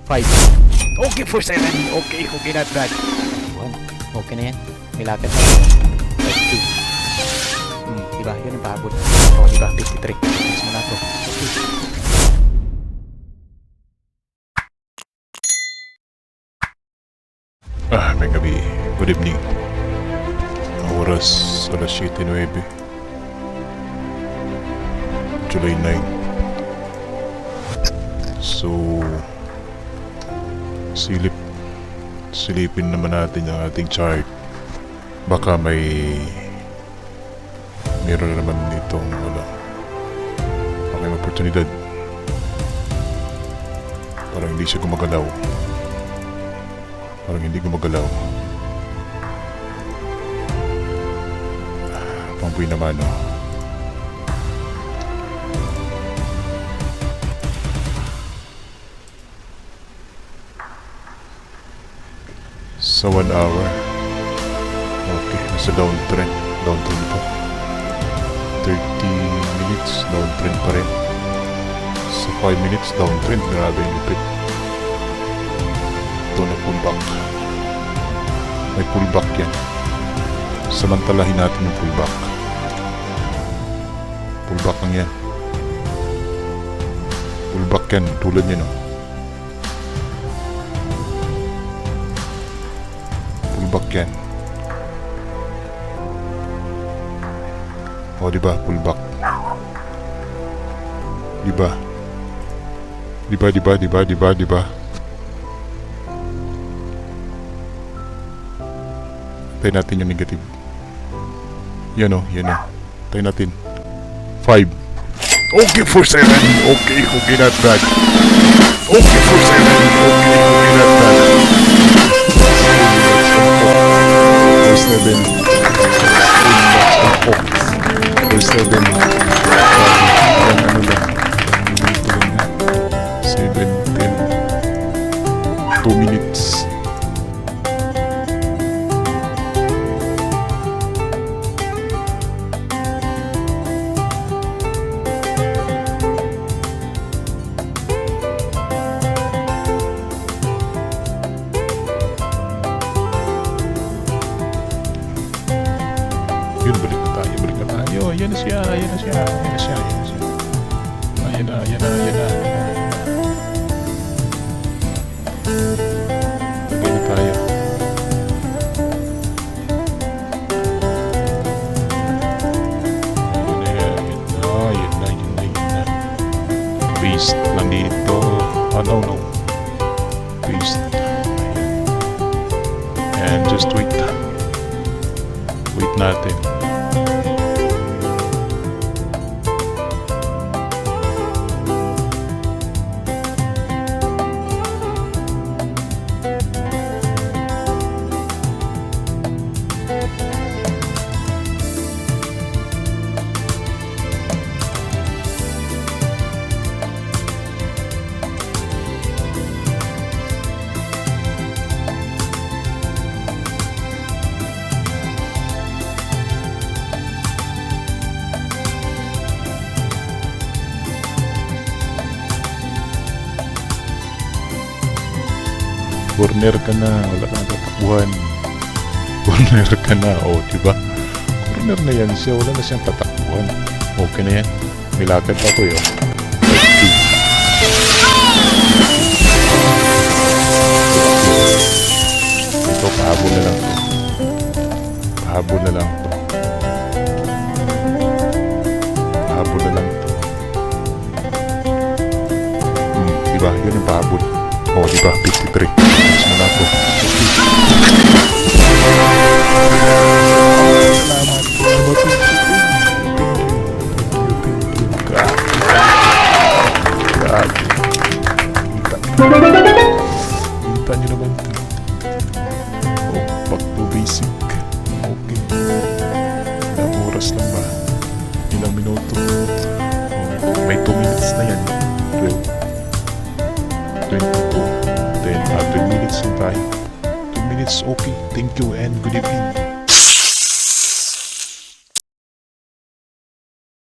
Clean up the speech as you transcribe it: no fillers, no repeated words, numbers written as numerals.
5. Okay for 7. Okay, not bad. 1. Okay na yan. May lakad na. 2. Diba? Yun ang pahabol. Diba? 53. Mas mo na to. Okay. May gabi. Good evening. Ang oras, alas 7:09. July 9. So, silipin naman natin ang ating chart. Baka meron na naman ditong may oportunidad. Parang hindi siya gumagalaw. Pangbuy naman, no? Sa 1 hour. Okay, nasa downtrend. Downtrend pa. 30 minutes, downtrend pa rin. Sa 5 minutes, downtrend. Grabe yung lipid. Ito na pullback. May pullback yan. Samantalahin natin yung pullback. Pullback lang yan. Pullback yan. Tulad yan, no? Pullback yan. O, diba? Pullback. Diba? Tayo natin yung negative. Yan o. Tayo natin. 5. Okay for 7. Okay, not bad. Okay for 7. Okay, not bad. For 7. For 7. 7, 10. 2 minutes. Balik na tayo. Ayan na siya. Ayan na. Lagay na tayo. Ayan na. Paste lang dito. No. Paste. And just wait. Wait natin. Corner ka na, wala ka natatakbuhan. Corner ka na, diba? Corner na yan siya, wala na siyang tatakbuhan. Okay na yan. May lakad pa ko yun. Ito, pahabol na lang to. Diba? Yun yung pahabol. Diba? 53. Mas mo na po. Salamat. Grabe. Kita nyo naman ito. Back to basic. Okay. Ilang oras lang ba? Ilang minuto? May 2 minutes na yan. 22. 10 minutes lang tayo. 2 minutes, okay. Thank you and good evening.